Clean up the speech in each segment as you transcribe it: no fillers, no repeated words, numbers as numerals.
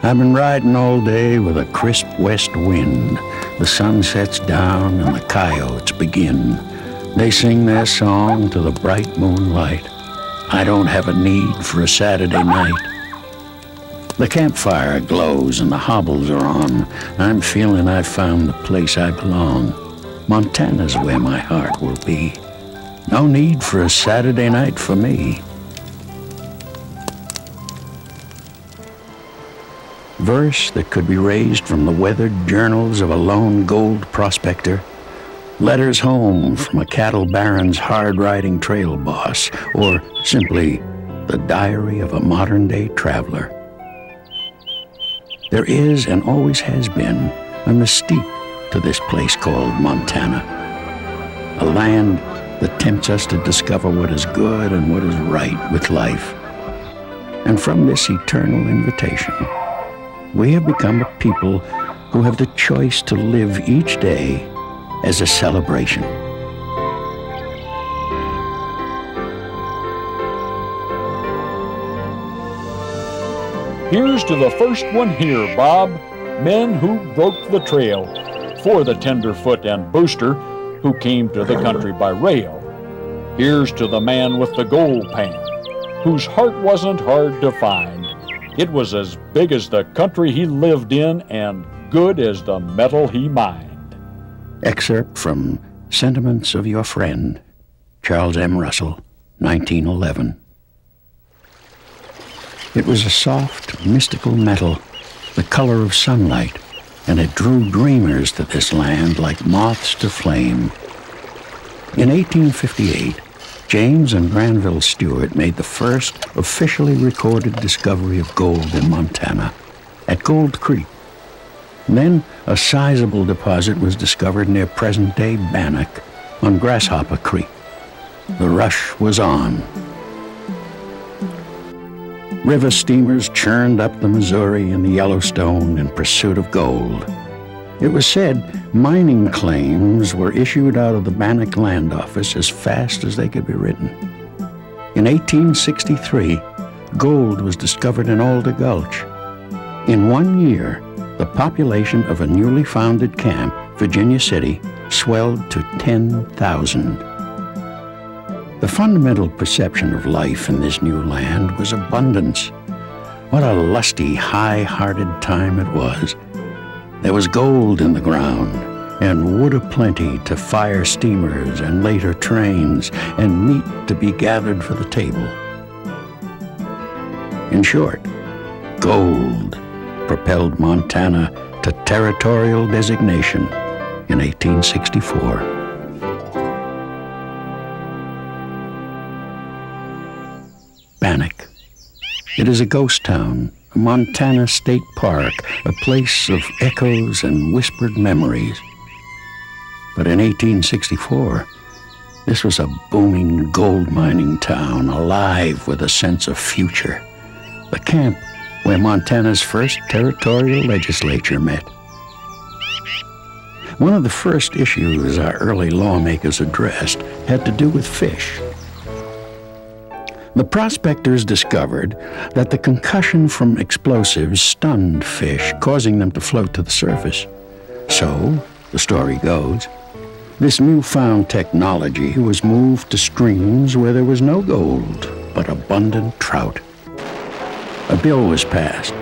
I've been riding all day with a crisp west wind. The sun sets down and the coyotes begin. They sing their song to the bright moonlight. I don't have a need for a Saturday night. The campfire glows and the hobbles are on. I'm feeling I've found the place I belong. Montana's where my heart will be. No need for a Saturday night for me. Verse that could be raised from the weathered journals of a lone gold prospector, letters home from a cattle baron's hard-riding trail boss, or simply the diary of a modern-day traveler. There is and always has been a mystique to this place called Montana, a land that tempts us to discover what is good and what is right with life. And from this eternal invitation, we have become a people who have the choice to live each day as a celebration. Here's to the first one here, Bob. Men who broke the trail, for the tenderfoot and booster who came to the country by rail. Here's to the man with the gold pan, whose heart wasn't hard to find. It was as big as the country he lived in and good as the metal he mined. Excerpt from Sentiments of Your Friend, Charles M. Russell, 1911. It was a soft, mystical metal, the color of sunlight, and it drew dreamers to this land like moths to flame. In 1858, James and Granville Stewart made the first officially recorded discovery of gold in Montana, at Gold Creek. Then a sizable deposit was discovered near present-day Bannock on Grasshopper Creek. The rush was on. River steamers churned up the Missouri and the Yellowstone in pursuit of gold. It was said mining claims were issued out of the Bannock Land Office as fast as they could be written. In 1863, gold was discovered in Alder Gulch. In 1 year, the population of a newly founded camp, Virginia City, swelled to 10,000. The fundamental perception of life in this new land was abundance. What a lusty, high-hearted time it was. There was gold in the ground, and wood aplenty to fire steamers and later trains, and meat to be gathered for the table. In short, gold propelled Montana to territorial designation in 1864. Bannock. It is a ghost town, a Montana state park, a place of echoes and whispered memories. But in 1864, this was a booming gold mining town, alive with a sense of future. The camp where Montana's first territorial legislature met. One of the first issues our early lawmakers addressed had to do with fish. The prospectors discovered that the concussion from explosives stunned fish, causing them to float to the surface. So, the story goes, this newfound technology was moved to streams where there was no gold, but abundant trout. A bill was passed,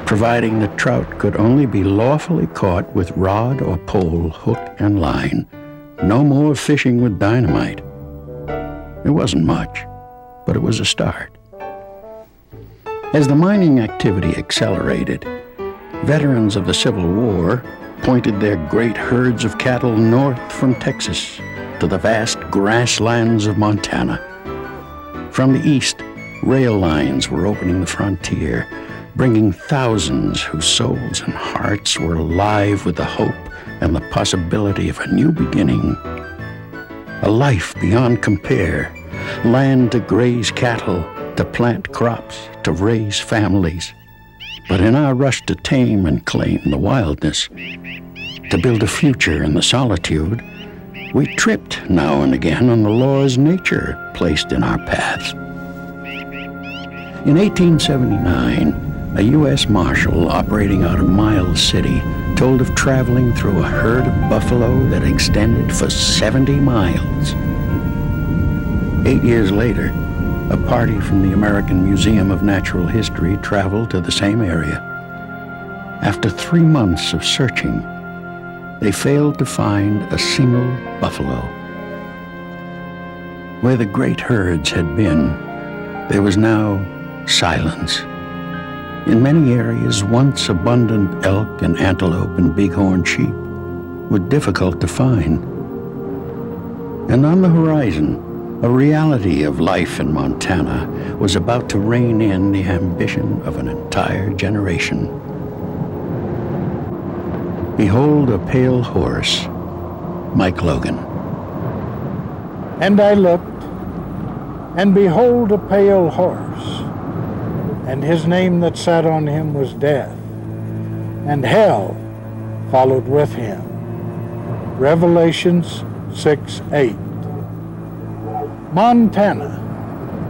providing that trout could only be lawfully caught with rod or pole, hook and line. No more fishing with dynamite. It wasn't much, but it was a start. As the mining activity accelerated, veterans of the Civil War pointed their great herds of cattle north from Texas to the vast grasslands of Montana. From the east, rail lines were opening the frontier, bringing thousands whose souls and hearts were alive with the hope and the possibility of a new beginning. A life beyond compare, land to graze cattle, to plant crops, to raise families. But in our rush to tame and claim the wildness, to build a future in the solitude, we tripped now and again on the laws nature placed in our path. In 1879, A U.S. Marshal operating out of Miles City told of traveling through a herd of buffalo that extended for 70 miles. 8 years later, a party from the American Museum of Natural History traveled to the same area. After 3 months of searching, they failed to find a single buffalo. Where the great herds had been, there was now silence. In many areas, once abundant elk and antelope and bighorn sheep were difficult to find. And on the horizon, a reality of life in Montana was about to rein in the ambition of an entire generation. Behold a pale horse, Mike Logan. And I looked, and behold a pale horse, and his name that sat on him was Death, and hell followed with him. Revelations 6:8. Montana,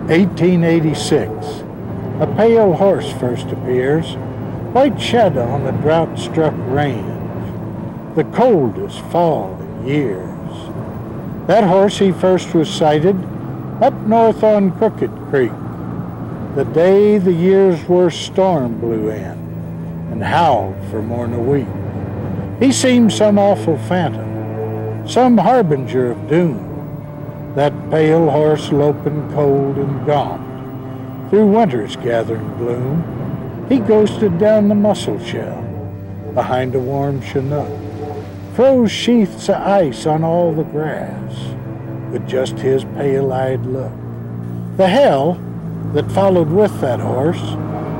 1886. A pale horse first appears, white shadow on a drought-struck range, the coldest fall in years. That horse he first was sighted up north on Crooked Creek, the day the year's worst storm blew in and howled for more'n a week. He seemed some awful phantom, some harbinger of doom, that pale horse loping cold and gaunt through winter's gathering gloom. He ghosted down the mussel shell behind a warm chinook, froze sheaths of ice on all the grass with just his pale-eyed look. The hell that followed with that horse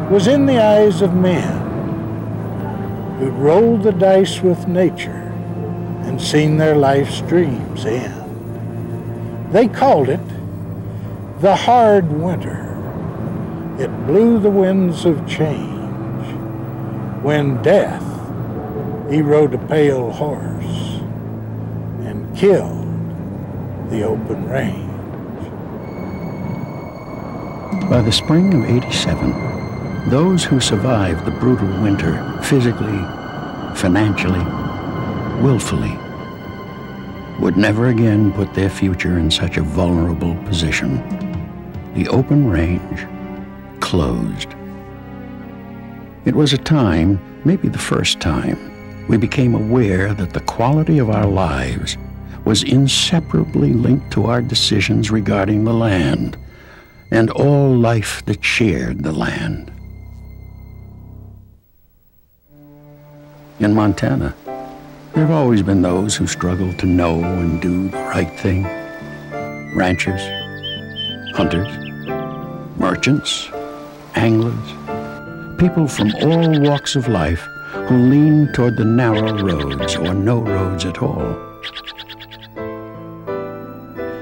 was in the eyes of men who'd rolled the dice with nature and seen their life's dreams end. They called it the hard winter. It blew the winds of change. When Death, he rode a pale horse and killed the open range. By the spring of '87, those who survived the brutal winter physically, financially, willfully, would never again put their future in such a vulnerable position. The open range closed. It was a time, maybe the first time, we became aware that the quality of our lives was inseparably linked to our decisions regarding the land and all life that shared the land. In Montana, there have always been those who struggle to know and do the right thing. Ranchers, hunters, merchants, anglers, people from all walks of life who lean toward the narrow roads or no roads at all.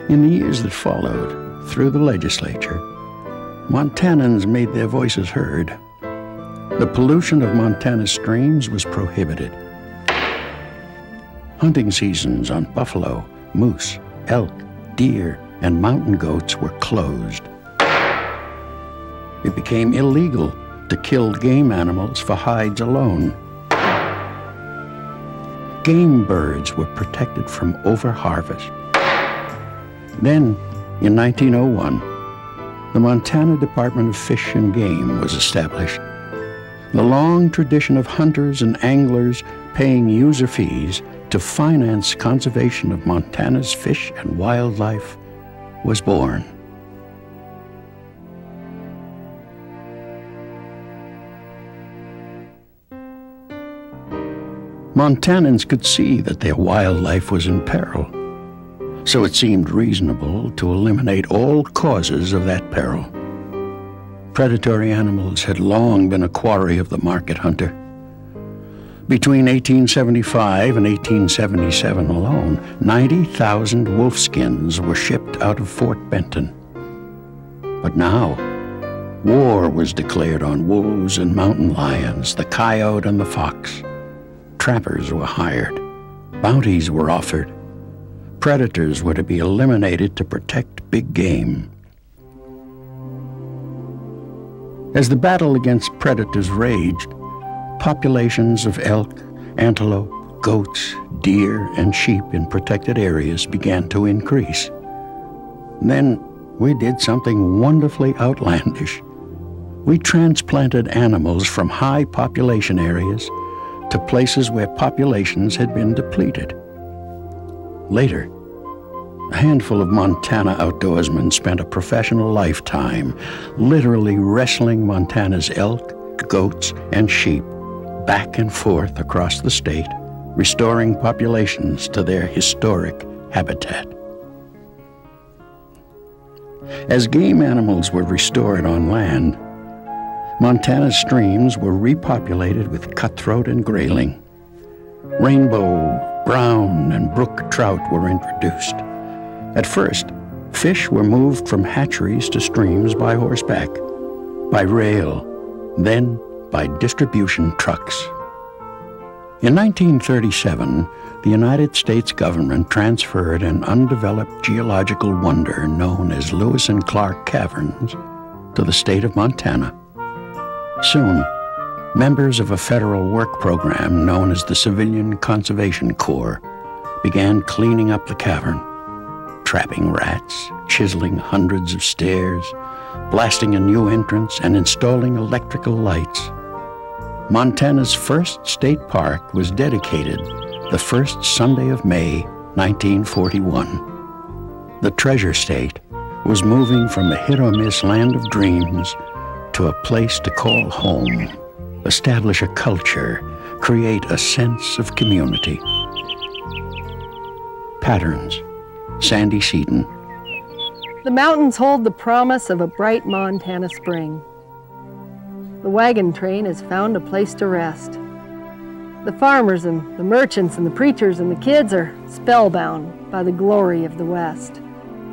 In the years that followed, through the legislature, Montanans made their voices heard. The pollution of Montana's streams was prohibited. Hunting seasons on buffalo, moose, elk, deer, and mountain goats were closed. It became illegal to kill game animals for hides alone. Game birds were protected from overharvest. Then, in 1901, the Montana Department of Fish and Game was established. The long tradition of hunters and anglers paying user fees to finance conservation of Montana's fish and wildlife was born. Montanans could see that their wildlife was in peril, so it seemed reasonable to eliminate all causes of that peril. Predatory animals had long been a quarry of the market hunter. Between 1875 and 1877 alone, 90,000 wolfskins were shipped out of Fort Benton. But now, war was declared on wolves and mountain lions, the coyote and the fox. Trappers were hired. Bounties were offered. Predators were to be eliminated to protect big game. As the battle against predators raged, populations of elk, antelope, goats, deer, and sheep in protected areas began to increase. Then we did something wonderfully outlandish. We transplanted animals from high population areas to places where populations had been depleted. Later, a handful of Montana outdoorsmen spent a professional lifetime literally wrestling Montana's elk, goats, and sheep back and forth across the state, restoring populations to their historic habitat. As game animals were restored on land, Montana's streams were repopulated with cutthroat and grayling. Rainbow, brown, and brook trout were introduced. At first, fish were moved from hatcheries to streams by horseback, by rail, then by distribution trucks. In 1937, the United States government transferred an undeveloped geological wonder known as Lewis and Clark Caverns to the state of Montana. Soon, members of a federal work program known as the Civilian Conservation Corps began cleaning up the cavern, trapping rats, chiseling hundreds of stairs, blasting a new entrance, and installing electrical lights. Montana's first state park was dedicated the first Sunday of May, 1941. The Treasure State was moving from a hit-or-miss land of dreams to a place to call home, establish a culture, create a sense of community. Patterns, Sandy Seaton. The mountains hold the promise of a bright Montana spring. The wagon train has found a place to rest. The farmers and the merchants and the preachers and the kids are spellbound by the glory of the West.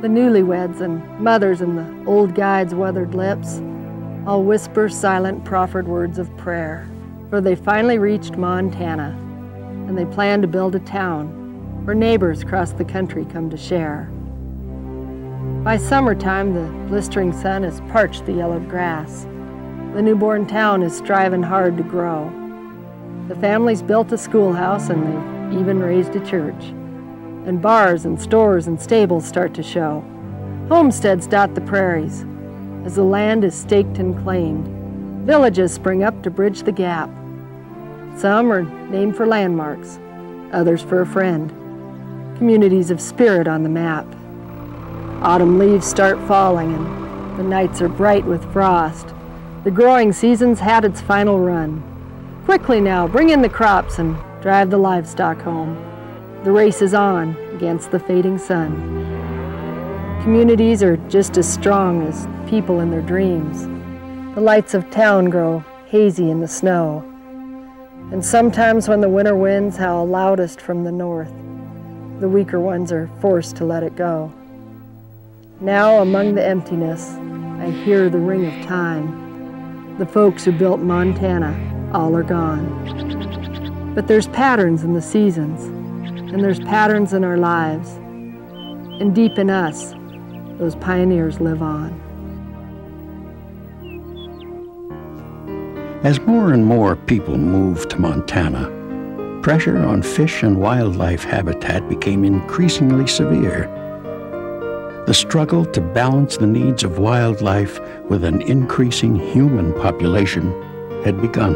The newlyweds and mothers and the old guides' weathered lips all whisper silent proffered words of prayer, for they finally reached Montana, and they plan to build a town where neighbors across the country come to share. By summertime, the blistering sun has parched the yellowed grass. The newborn town is striving hard to grow. The family's built a schoolhouse, and they've even raised a church. And bars and stores and stables start to show. Homesteads dot the prairies. As the land is staked and claimed, villages spring up to bridge the gap. Some are named for landmarks, others for a friend. Communities of spirit on the map. Autumn leaves start falling, and the nights are bright with frost. The growing season's had its final run. Quickly now, bring in the crops and drive the livestock home. The race is on against the fading sun. Communities are just as strong as people in their dreams. The lights of town grow hazy in the snow. And sometimes when the winter winds howl loudest from the north, the weaker ones are forced to let it go. Now among the emptiness, I hear the ring of time. The folks who built Montana, all are gone. But there's patterns in the seasons, and there's patterns in our lives. And deep in us, those pioneers live on. As more and more people moved to Montana, pressure on fish and wildlife habitat became increasingly severe. The struggle to balance the needs of wildlife with an increasing human population had begun.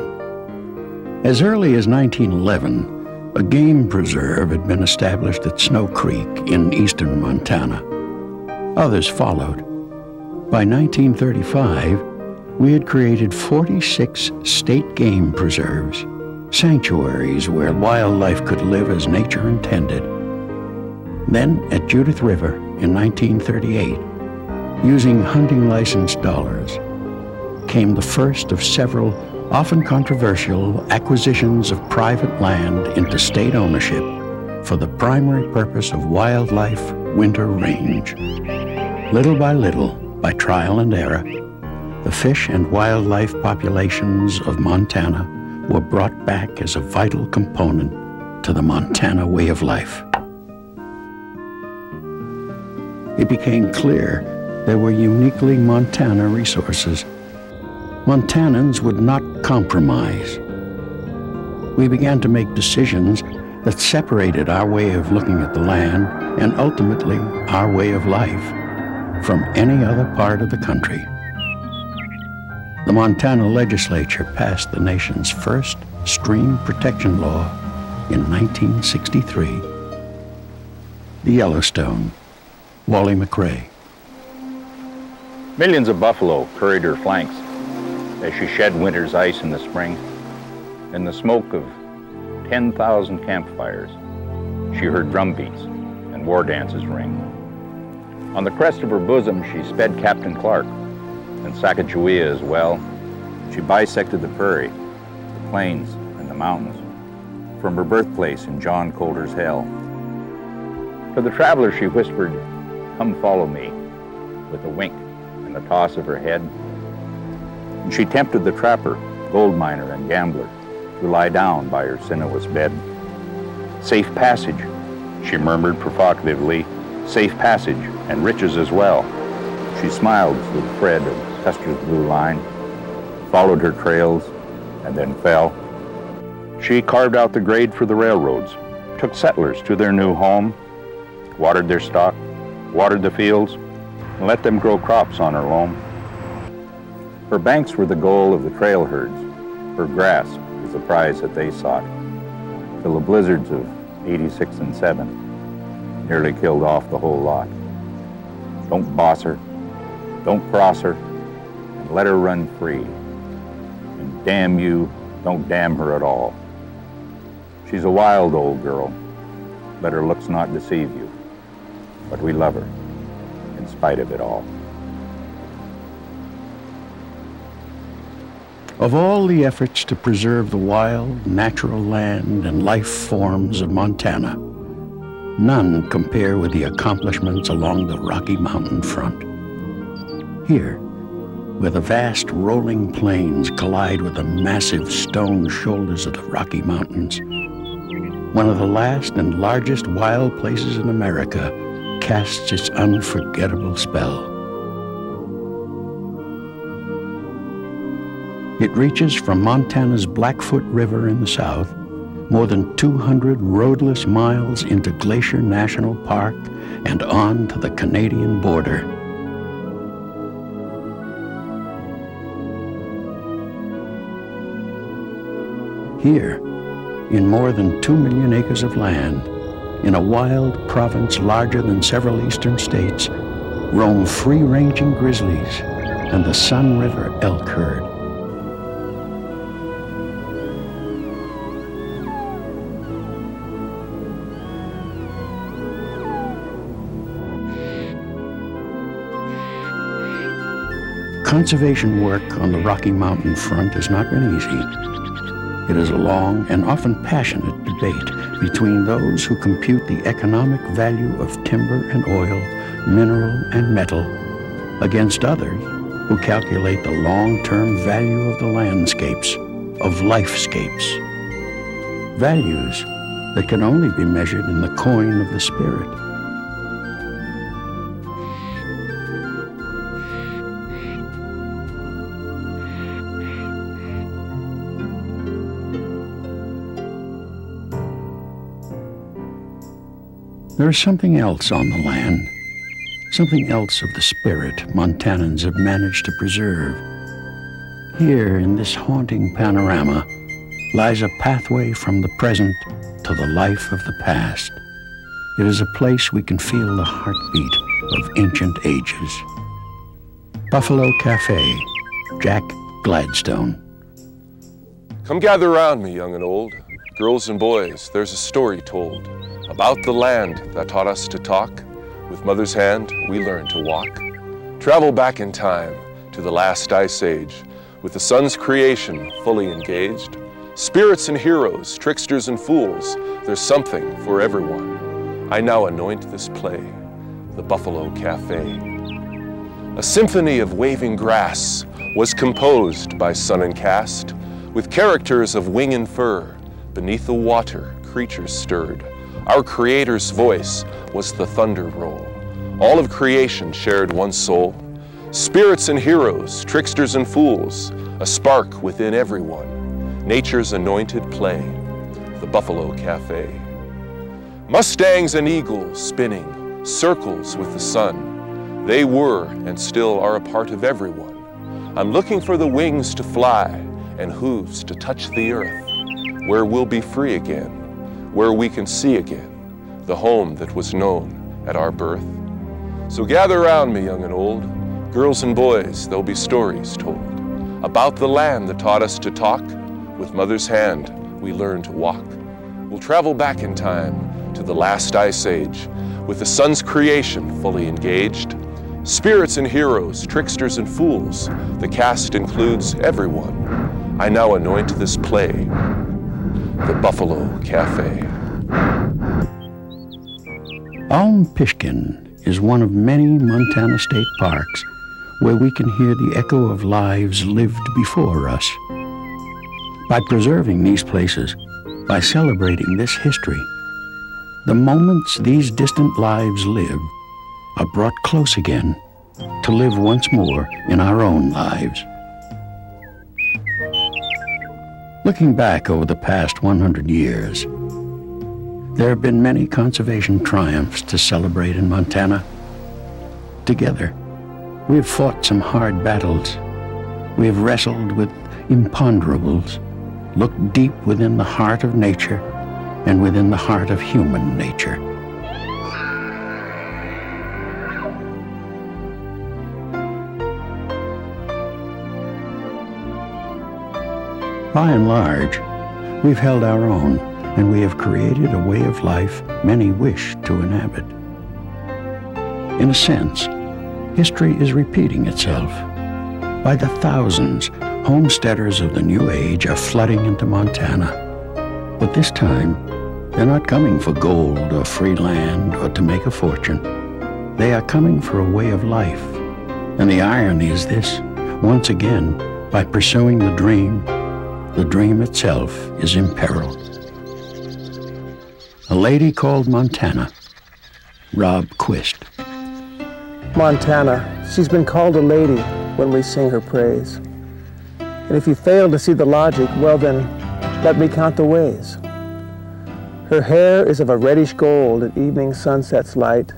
As early as 1911, a game preserve had been established at Snow Creek in eastern Montana. Others followed. By 1935, we had created 46 state game preserves, sanctuaries where wildlife could live as nature intended. Then, at Judith River in 1938, using hunting license dollars, came the first of several often controversial acquisitions of private land into state ownership for the primary purpose of wildlife winter range. Little by little, by trial and error, the fish and wildlife populations of Montana were brought back as a vital component to the Montana way of life. It became clear there were uniquely Montana resources. Montanans would not compromise. We began to make decisions that separated our way of looking at the land and ultimately our way of life from any other part of the country. The Montana legislature passed the nation's first stream protection law in 1963. The Yellowstone, Wally McRae. Millions of buffalo curried her flanks as she shed winter's ice in the spring. In the smoke of 10,000 campfires, she heard drumbeats and war dances ring. On the crest of her bosom, she sped Captain Clark and Sacagawea as well. She bisected the prairie, the plains, and the mountains from her birthplace in John Colder's hell. To the traveler she whispered, "Come follow me," with a wink and a toss of her head. And she tempted the trapper, gold miner, and gambler to lie down by her sinuous bed. "Safe passage," she murmured provocatively, "safe passage, and riches as well." She smiled through the thread of Custer's blue line, followed her trails, and then fell. She carved out the grade for the railroads, took settlers to their new home, watered their stock, watered the fields, and let them grow crops on her loam. Her banks were the goal of the trail herds. Her grass was the prize that they sought, till the blizzards of '86 and '87 nearly killed off the whole lot. Don't boss her, don't cross her, and let her run free. And damn you, don't damn her at all. She's a wild old girl. Let her looks not deceive you, but we love her in spite of it all. Of all the efforts to preserve the wild, natural land and life forms of Montana, none compare with the accomplishments along the Rocky Mountain front. Here, where the vast rolling plains collide with the massive stone shoulders of the Rocky Mountains, one of the last and largest wild places in America casts its unforgettable spell. It reaches from Montana's Blackfoot River in the south, more than 200 roadless miles into Glacier National Park and on to the Canadian border. Here, in more than 2 million acres of land, in a wild province larger than several eastern states, roam free-ranging grizzlies and the Sun River elk herd. Conservation work on the Rocky Mountain front has not been easy. It is a long and often passionate debate between those who compute the economic value of timber and oil, mineral and metal, against others who calculate the long-term value of the landscapes, of lifescapes. Values that can only be measured in the coin of the spirit. There is something else on the land, something else of the spirit Montanans have managed to preserve. Here, in this haunting panorama, lies a pathway from the present to the life of the past. It is a place we can feel the heartbeat of ancient ages. Buffalo Cafe, Jack Gladstone. Come gather around me, young and old. Girls and boys, there's a story told about the land that taught us to talk. With mother's hand, we learned to walk. Travel back in time to the last ice age, with the sun's creation fully engaged. Spirits and heroes, tricksters and fools, there's something for everyone. I now anoint this play, the Buffalo Cafe. A symphony of waving grass was composed by sun and cast, with characters of wing and fur. Beneath the water, creatures stirred. Our Creator's voice was the thunder roll. All of creation shared one soul. Spirits and heroes, tricksters and fools, a spark within everyone, nature's anointed play, the Buffalo Cafe. Mustangs and eagles spinning circles with the sun, they were and still are a part of everyone. I'm looking for the wings to fly and hooves to touch the earth, where we'll be free again, where we can see again the home that was known at our birth. So gather around me, young and old, girls and boys, there'll be stories told about the land that taught us to talk. With mother's hand, we learned to walk. We'll travel back in time to the last ice age, with the sun's creation fully engaged. Spirits and heroes, tricksters and fools, the cast includes everyone. I now anoint this play, the Buffalo Cafe. Alm-Pishkin is one of many Montana state parks where we can hear the echo of lives lived before us. By preserving these places, by celebrating this history, the moments these distant lives live are brought close again to live once more in our own lives. Looking back over the past 100 years, there have been many conservation triumphs to celebrate in Montana. Together, we have fought some hard battles. We have wrestled with imponderables, looked deep within the heart of nature and within the heart of human nature. By and large, we've held our own, and we have created a way of life many wish to inhabit. In a sense, history is repeating itself. By the thousands, homesteaders of the new age are flooding into Montana. But this time, they're not coming for gold or free land or to make a fortune. They are coming for a way of life. And the irony is this: once again, by pursuing the dream itself is in peril. A lady called Montana, Rob Quist. Montana, she's been called a lady when we sing her praise. And if you fail to see the logic, well then, let me count the ways. Her hair is of a reddish gold at evening sunset's light,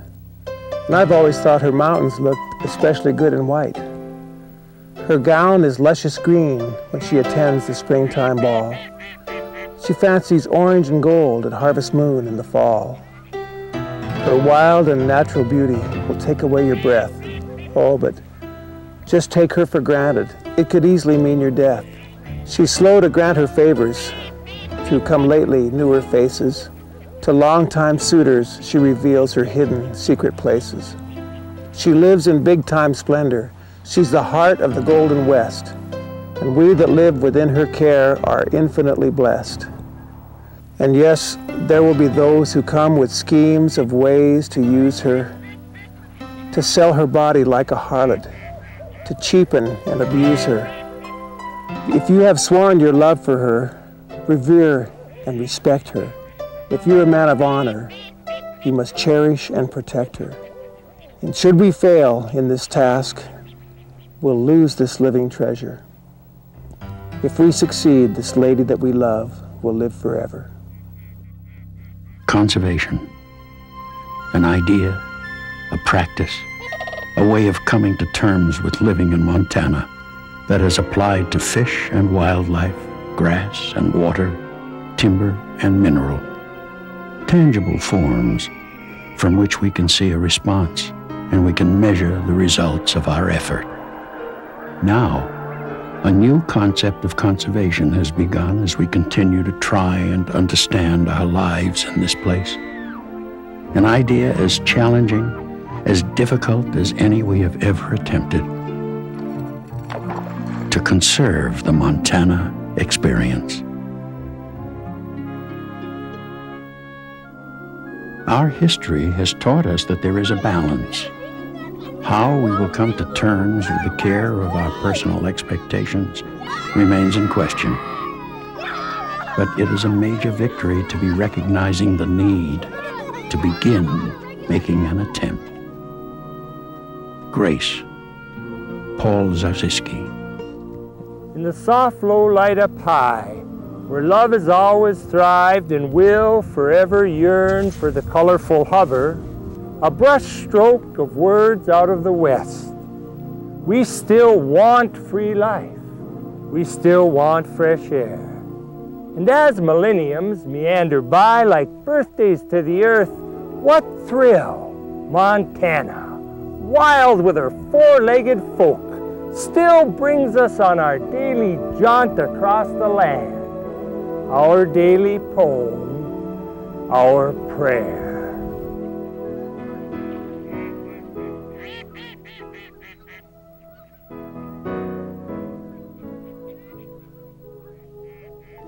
and I've always thought her mountains looked especially good in white. Her gown is luscious green when she attends the springtime ball. She fancies orange and gold at harvest moon in the fall. Her wild and natural beauty will take away your breath. Oh, but just take her for granted. It could easily mean your death. She's slow to grant her favors to come lately newer faces. To longtime suitors, she reveals her hidden secret places. She lives in big-time splendor. She's the heart of the Golden West, and we that live within her care are infinitely blessed. And yes, there will be those who come with schemes of ways to use her, to sell her body like a harlot, to cheapen and abuse her. If you have sworn your love for her, revere and respect her. If you're a man of honor, you must cherish and protect her. And should we fail in this task, we'll lose this living treasure. If we succeed, this lady that we love will live forever. Conservation, an idea, a practice, a way of coming to terms with living in Montana that is applied to fish and wildlife, grass and water, timber and mineral. Tangible forms from which we can see a response and we can measure the results of our effort. Now, a new concept of conservation has begun as we continue to try and understand our lives in this place. An idea as challenging, as difficult as any we have ever attempted. To conserve the Montana experience. Our history has taught us that there is a balance. How we will come to terms with the care of our personal expectations remains in question. But it is a major victory to be recognizing the need to begin making an attempt. Grace, Paul Zaziski. In the soft low light up high, where love has always thrived and will forever yearn for the colorful hover, a brush stroke of words out of the west. We still want free life. We still want fresh air. And as millenniums meander by like birthdays to the earth, what thrill, Montana, wild with her four-legged folk, still brings us on our daily jaunt across the land, our daily poem, our prayer.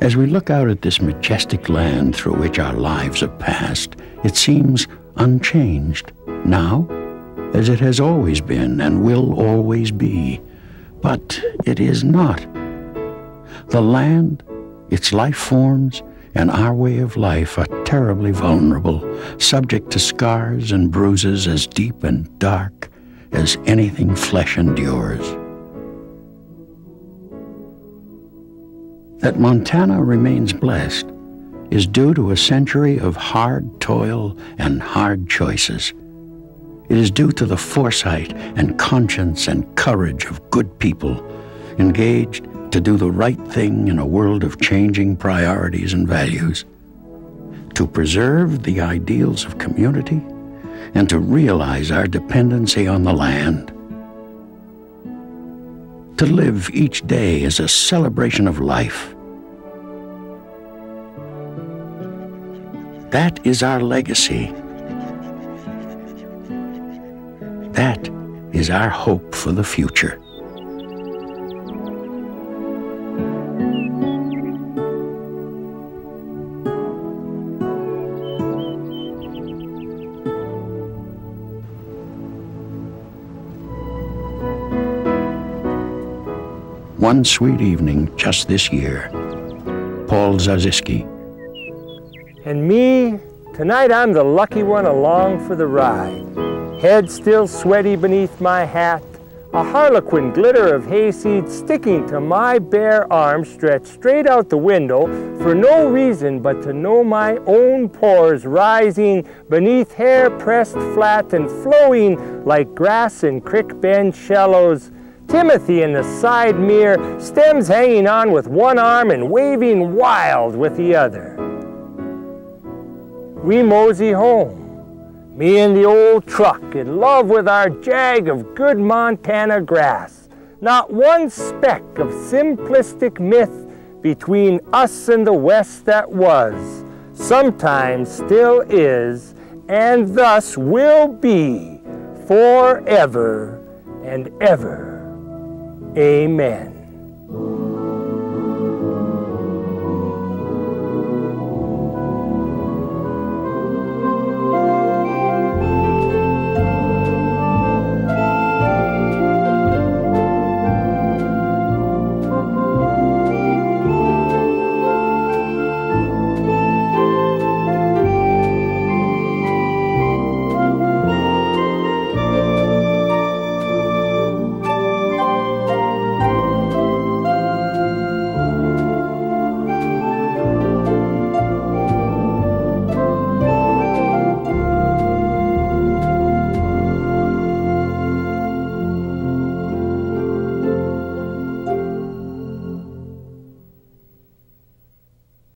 As we look out at this majestic land through which our lives have passed, it seems unchanged now, as it has always been and will always be. But it is not. The land, its life forms, and our way of life are terribly vulnerable, subject to scars and bruises as deep and dark as anything flesh endures. That Montana remains blessed is due to a century of hard toil and hard choices. It is due to the foresight and conscience and courage of good people engaged to do the right thing in a world of changing priorities and values, to preserve the ideals of community and to realize our dependency on the land, to live each day as a celebration of life. That is our legacy. That is our hope for the future. One sweet evening just this year, Paul Zaziski. And me, tonight I'm the lucky one along for the ride. Head still sweaty beneath my hat, a harlequin glitter of hayseed sticking to my bare arm stretched straight out the window for no reason but to know my own pores rising beneath hair pressed flat and flowing like grass in creek bend shallows. Timothy in the side mirror, stems hanging on with one arm and waving wild with the other. We mosey home, me and the old truck, in love with our jag of good Montana grass. Not one speck of simplistic myth between us and the West that was, sometimes still is, and thus will be forever and ever. Amen.